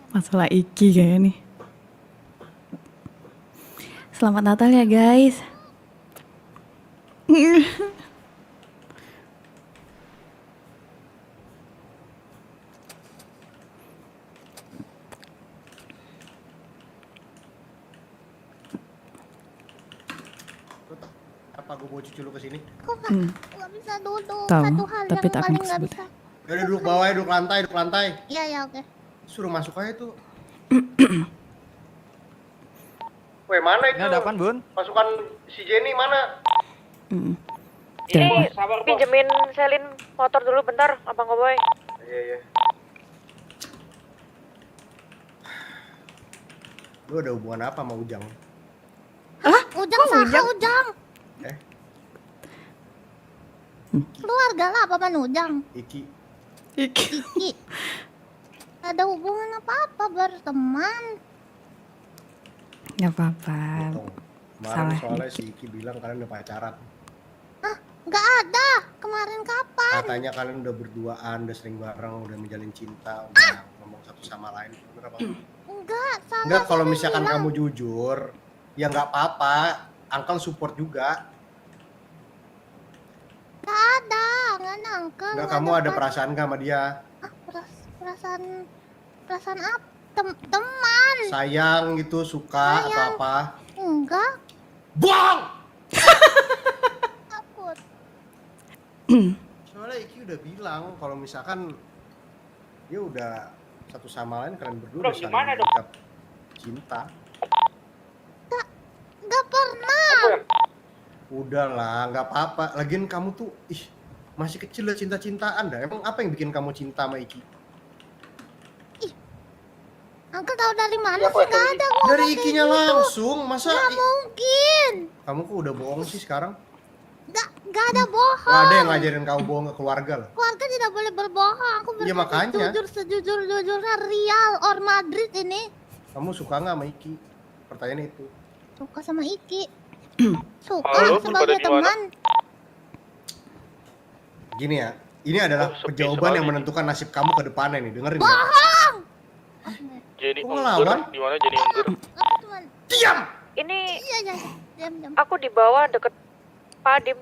Masalah Iki kayaknya nih. Selamat Natal ya guys. Apa gue bawa cucu lu ke sini? Kok nggak bisa duduk? Tahu, Satu hal tapi yang tak akan paling nggak kusebut. bisa. Ya udah duduk bawah, duduk lantai. Iya ya oke. Suruh masuk aja tuh. Weh mana itu? Ini ada apaan, Bun? Pasukan si Jenny mana? Ini pinjemin Selin motor dulu bentar, Abang Koboy. Iya. Lu ada hubungan apa sama Ujang? Ujang Saha Ujang. Eh? Keluarga lah Paman Ujang. Iki. Iki. Ada hubungan apa-apa berteman. Gak apa-apa. Potong. Kemarin Salah soalnya si Iki bilang kalian udah pacaran. Nggak ada. Kemarin kapan? Katanya kalian udah berduaan, udah sering bareng, udah menjalin cinta, udah ngomong satu sama lain. Bener apa? Enggak, salah. Enggak, kalau siapa misalkan bilang? kamu jujur, ya nggak apa-apa. Uncle support juga. Nggak ada, nggak nangka. Enggak, kamu ada perasaan nggak sama dia? Perasaan apa? Teman. Sayang gitu, suka atau Sayang. apa? Enggak, Buang! takut. Soalnya Iki udah bilang kalau misalkan dia udah satu sama lain, kalian berdua udah saling mengucap cinta. Nggak pernah. Udahlah, nggak apa-apa. Lagian kamu tuh, masih kecil lah cinta-cintaan dah. Emang apa yang bikin kamu cinta sama Iki? Uncle tahu dari mana sih? Nggak ada gua Dari kayak Ikinya gitu. langsung, masa? Nggak mungkin. Kamu kok udah bohong sih sekarang? Nggak ada bohong. Nggak ada yang ngajarin kamu bohong ke keluarga lah. Keluarga tidak boleh berbohong. Aku Iya, berkata makanya. jujur sejujur-jujurnya Real or Madrid ini. Kamu suka nggak sama Iki? Pertanyaan itu. Suka sama Iki. Suka Halo, sebagai pada di mana? teman. Gini ya, ini adalah sepi jawaban yang sekali. menentukan nasib kamu ke depannya nih. Dengerin ya. Bohong. Jenny Kok Ungger, ngelawan? di mana Jenny Ungger? Aku cuman Diam! Ini iya. Diam. aku di bawah deket Padim.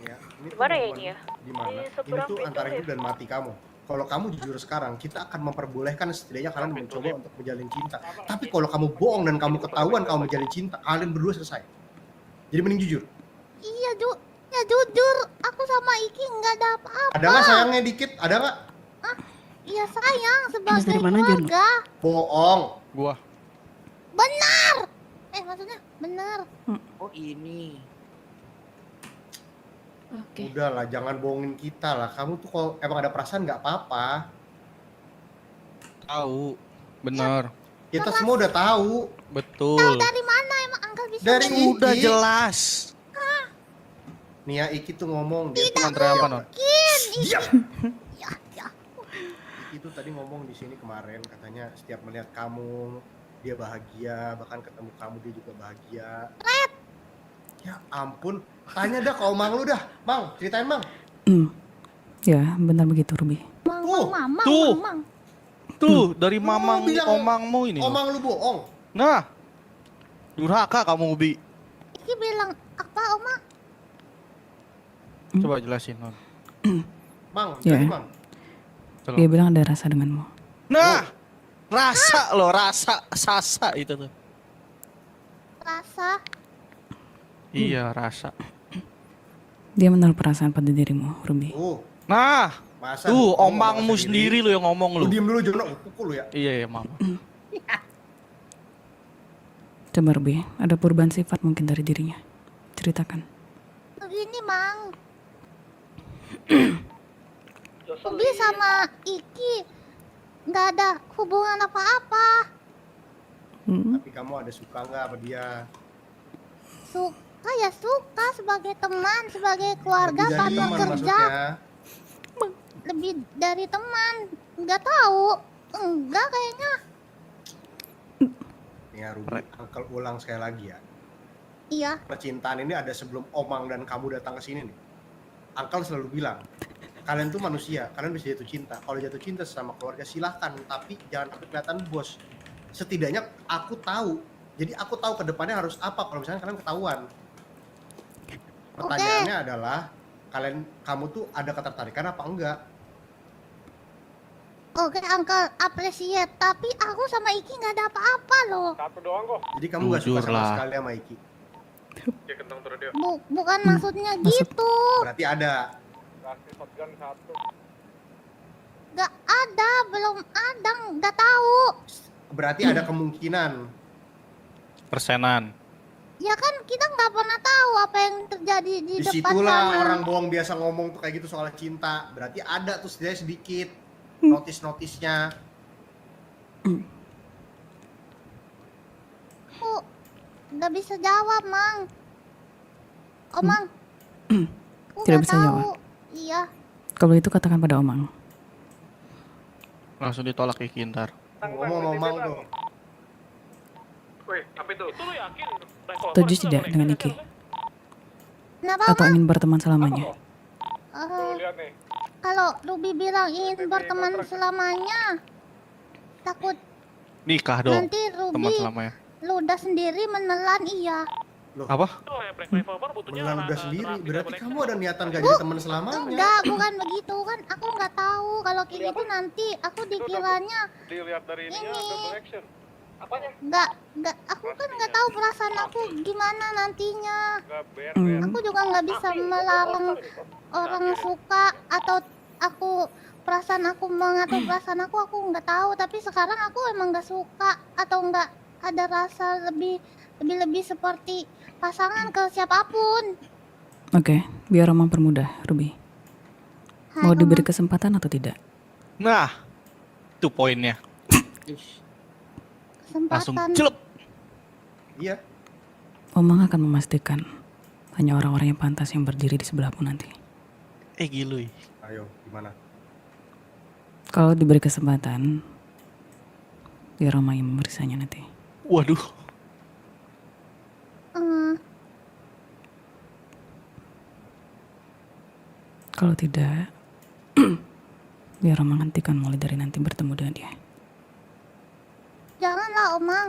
Ya, ini tuh Gimana ya hubungan ini ya? Di mana? Di Ini seberang tuh pintu antara lift. hidup dan mati kamu. Kalau kamu jujur sekarang, kita akan memperbolehkan setidaknya kalian Pintu mencoba lift. untuk menjalin cinta. Tapi kalau kamu bohong dan kamu ketahuan kamu menjalin cinta, kalian berdua selesai. Jadi mending jujur. Iya jujur. Aku sama Iki nggak ada apa-apa. Ada nggak sayangnya dikit? Ada nggak? Iya sayang Habis sebagai dari mana, Jun? keluarga. Bohong. Gua. Benar. Maksudnya benar. Oh ini. Oke. Udahlah, jangan bohongin kita lah. Kamu tuh kalau emang ada perasaan nggak apa-apa. Tahu. Bener. Kita semua udah tahu. Betul. Dari mana emang Uncle bisa? Dari Udah Iki. jelas. Nih ya, Iki tuh ngomong. Dia tuh Antara apa, Non? diam. Ya. Iki tuh tadi ngomong di sini kemarin, katanya setiap melihat kamu dia bahagia, bahkan ketemu kamu dia juga bahagia. Ya ampun, tanya dah ke omang lu dah. Bang, ceritain bang. Ya, benar begitu Ruby. Mamang. Tuh. Tuh, dari Lu mamang bilang omangmu ini. Omang lu bohong. Nah. Durhaka kamu, Ubi. Iki bilang apa Oma? Coba jelasin, Non. Bang, Ya. jadi bang. Coba. Dia bilang ada rasa denganmu. Nah. Rasa loh, rasa sasa itu tuh. Rasa. Iya, rasa. Dia menaruh perasaan pada dirimu, Ruby. Nah, Masa tuh lu ngomong omangmu sama sendiri lo yang ngomong Lu lu. diem dulu Jono, pukul lu ya. Iya, Mama. Coba Ruby, ada perubahan sifat mungkin dari dirinya. Ceritakan. Begini Mang. Ubi sama Iki nggak ada hubungan apa-apa. Tapi kamu ada suka nggak sama dia? Suka ya suka sebagai teman, sebagai keluarga, Lebih dari partner teman kerja. maksudnya. Lebih dari teman. Nggak tahu. Enggak kayaknya. Nih ya Ruby, Uncle ulang sekali lagi ya. Iya. Percintaan ini ada sebelum Omang dan kamu datang ke sini nih. Uncle selalu bilang, kalian tuh manusia, kalian bisa jatuh cinta. Kalau jatuh cinta sama keluarga silahkan, tapi jangan sampai kelihatan bos. Setidaknya aku tahu. Jadi aku tahu ke depannya harus apa kalau misalnya kalian ketahuan. Pertanyaannya adalah kamu tuh ada ketertarikan apa enggak? Oke, Uncle appreciate. Tapi aku sama Iki nggak ada apa-apa loh. Satu doang kok. Jadi kamu nggak suka Jujur sama lah. sekali sama Iki. Dia kentang terus dia. Bukan maksudnya Maksud- gitu. Berarti ada. Kasih shotgun satu. Nggak ada, belum ada, nggak tahu. Berarti ada kemungkinan. Persenan. Ya kan kita nggak pernah tahu apa yang terjadi di depan Disitulah sana. orang bohong biasa ngomong tuh kayak gitu soal cinta. Berarti ada tuh setidaknya sedikit notis-notisnya. Aku nggak bisa jawab, Mang. Oh, Mang. Aku Tidak nggak bisa tahu. jawab. Iya. Kalau itu katakan pada Omang. Langsung ditolak Iki ntar. Ngomong-ngomong tuh. Wih, apa itu? Itu lu yakin? Setuju tidak dengan Iki? Kenapa, Atau Mang? ingin berteman selamanya? Eh, Lihat nih. kalau Ruby bilang ingin berteman selamanya, takut Nikah dong. nanti Teman Ruby selamanya. ludah sendiri menelan. Iya. Apa? Menelan udah sendiri. Berarti kamu ada niatan gak jadi teman selamanya. Enggak, bukan begitu kan. Aku nggak tahu kalau kayak gitu nanti aku dikiranya Dilihat dari ininya Ini. double action. Apanya? nggak. Aku kan nggak tahu perasaan aku gimana nantinya. Enggak ber. Aku juga nggak bisa melarang orang suka atau aku perasaan aku mengatur perasaan aku nggak tahu. Tapi sekarang aku emang nggak suka atau nggak ada rasa lebih seperti pasangan ke siapapun. Oke, biar Omang permudah, Ruby. Hai, Mau diberi Mama. kesempatan atau tidak? Nah, itu poinnya. Langsung Kesempatan. celup. Iya. Omang akan memastikan hanya orang-orang yang pantas yang berdiri di sebelahmu nanti. Giluy. Ayo, gimana? Kalau diberi kesempatan, biar Omang yang memeriksaanya nanti. Waduh. Eh, Kalau tidak, biar Omang hentikan mulai dari nanti bertemu dengan dia. janganlah Omang.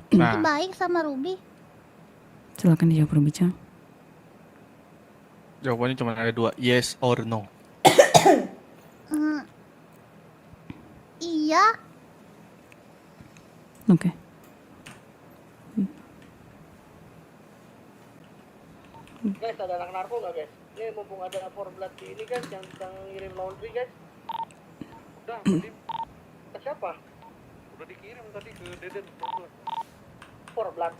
Iki Nah, baik sama Ruby. Silakan dijawab, Ruby Chan. jawabannya cuma ada dua, yes or no. Eh, iya. Oke. Guys, ada anak narko nggak guys? Ini mumpung ada blood di ini guys, yang ngirim laundry guys. Udah, tadi Ke siapa? udah dikirim tadi ke Deden. Blood.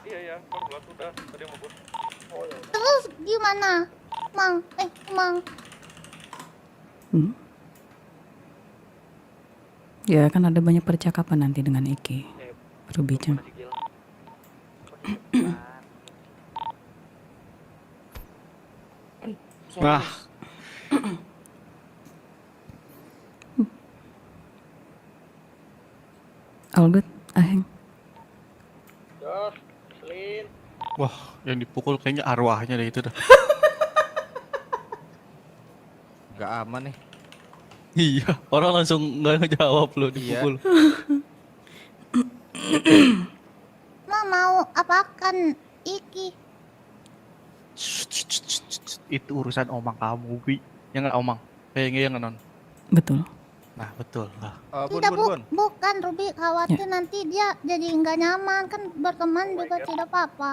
Iya ya, Forblad udah tadi sama bos. Oh ya. Terus gimana? Mang. Hmm? Ya, kan ada banyak percakapan nanti dengan Iki. Ruby Chan. Nah, All good, Aheng. Jos, Selin. wah, yang dipukul kayaknya arwahnya deh itu dah. Gak aman nih. Iya, orang langsung nggak ngejawab loh dipukul. Mang mau apakan Iki? Itu urusan omang kamu, Wi. Ya nggak omang? Kayaknya nggak non. Betul. Nah betul lah. Tidak bukan Ruby, khawatir nanti dia jadi nggak nyaman kan berteman juga tidak apa-apa.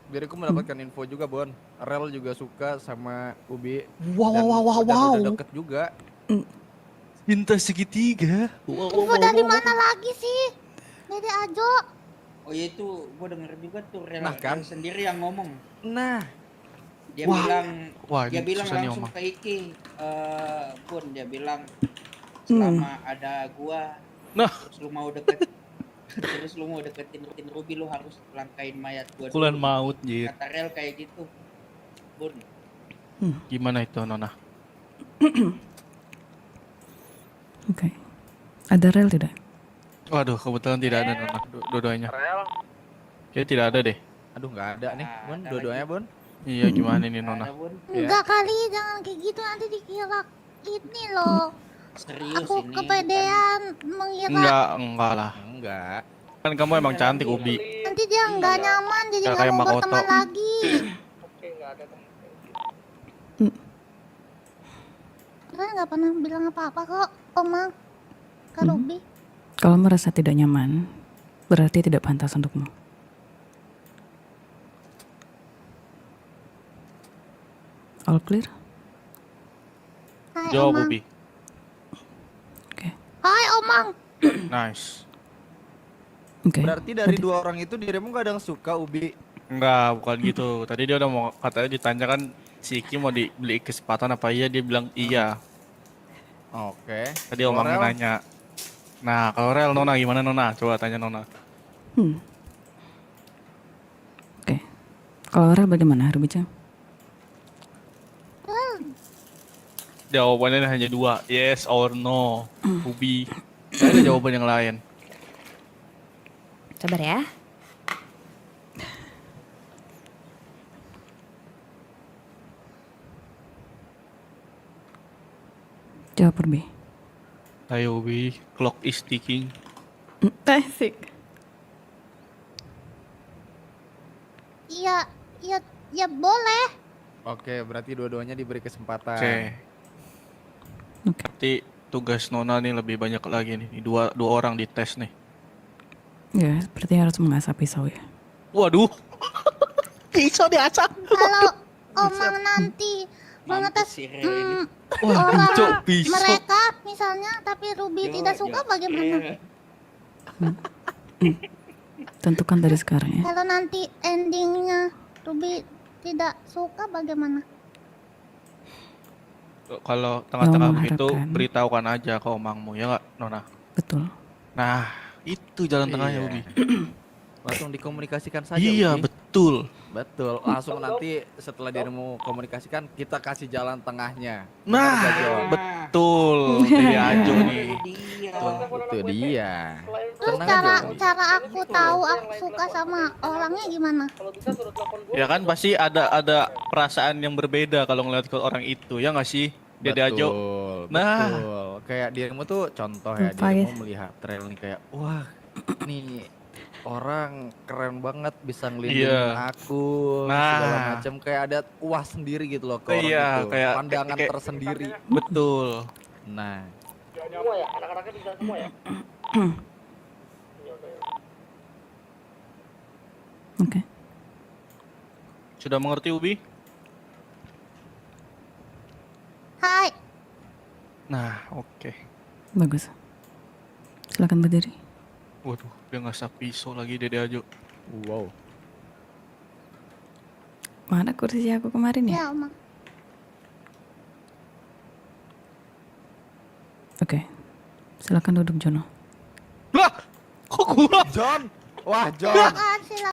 Biar aku mendapatkan info juga, Bon. Rel juga suka sama Ubi. Wow, Dan wow, wow, udah wow. deket juga. Cinta segitiga. Info dari mana lagi sih? Dede Ajo. Oh ya itu, gue denger juga tuh Rel Nah, kan? sendiri yang ngomong. Nah, Dia Wah. bilang, Wah, dia ini bilang susah nih langsung omang. ke Iki, Bun, dia bilang selama ada gua, Nah. terus lu mau deketin Ruby, lu harus langkain mayat gua. Pukulan dulu. maut, Jir. Kata Rel kayak gitu, Bun. Gimana itu, Nona? Oke. Ada rel tidak? Waduh, kebetulan tidak ada, Nona. Dua-duanya. Rel, Kayaknya tidak ada deh. aduh nggak ada nih, Nah, Bon. ada Dua-duanya, lagi. Bon. Iya gimana nih Nona? Ada, Bun. Enggak kali, jangan kayak gitu nanti dikira ini loh. Serius Aku ini. kepedean mengira Enggak lah. Enggak. Kan kamu emang cantik Ubi. nanti dia nggak nyaman jadi Ya, nggak kayak mau Makoto. berteman lagi. Oke, nggak ada teman. Kalian nggak pernah bilang apa-apa kok, Omang, Kak Ruby. Kalau merasa tidak nyaman, berarti tidak pantas untukmu. All clear? Hai Jawab Omang. Ubi. Oke. Hai Omang. Nice. Oke. Berarti dari dua orang itu dirimu gak ada yang suka Ubi? Enggak, bukan gitu. Tadi dia udah mau katanya ditanya kan si Iki mau dibeli kesempatan apa iya, dia bilang iya. Oke. Tadi Omang Rel? nanya. Nah, kalau Rel Nona gimana Nona? Coba tanya Nona. Oke. Kalau Rel bagaimana, Ruby-chan? Jawabannya hanya dua, yes or no. Ubi. Gak ada jawaban yang lain. Sabar ya. Jawab Ruby. Ayo Ubi, clock is ticking. Asik. Iya, ya boleh. Oke, berarti dua-duanya diberi kesempatan. Oke. Berarti tugas Nona nih lebih banyak lagi nih. Dua orang di tes nih. Ya, seperti harus mengasah pisau ya. Waduh. Pisau diasah. Kalau Omang nanti Mampus mengetes si Rel ini. Wah, orang Cok, pisau. mereka misalnya, tapi Ruby tidak suka bagaimana? Iya. Tentukan dari sekarang ya. Kalau nanti endingnya Ruby tidak suka bagaimana? Kalau tengah-tengah Nona begitu, harapkan. beritahukan aja ke omangmu ya nggak, Nona? Betul. Nah, itu jalan tengahnya Iya. Ubi. Langsung dikomunikasikan saja Iya, Ubi. betul. Betul. Langsung nanti setelah dirimu komunikasikan, kita kasih jalan tengahnya. Nah, Benar gak, Jon? betul. Jadi ajo nih. Dia. Itu dia. Terus Tenang aja, Ubi. cara aku tahu aku suka sama orangnya gimana? Kalau bisa suruh telepon gue. Ya kan pasti ada perasaan yang berbeda kalau ngeliat ke orang itu, ya nggak sih? Dede Ajo. Betul, Nah. betul. Kayak dirimu tuh contoh ya, Apa ya? dirimu melihat trail nih kayak, wah, nih orang keren banget bisa ngelindungin Iya. aku, Nah. segala macam, kayak ada puas sendiri gitu loh ke orang Iya, itu, kayak- pandangan kayak- tersendiri. Betul. Nah, Semua ya, anak-anaknya bisa semua ya. Oke. Sudah mengerti Ubi? Hai, Nah, oke. Bagus. Silakan berdiri. Waduh, dia ngasah pisau lagi Dede Ajo. wow. Mana kursi aku kemarin ya? ya Omang. Oke. Silakan duduk Jono. Lah, kok gua? John, wah John. Silakan, silakan.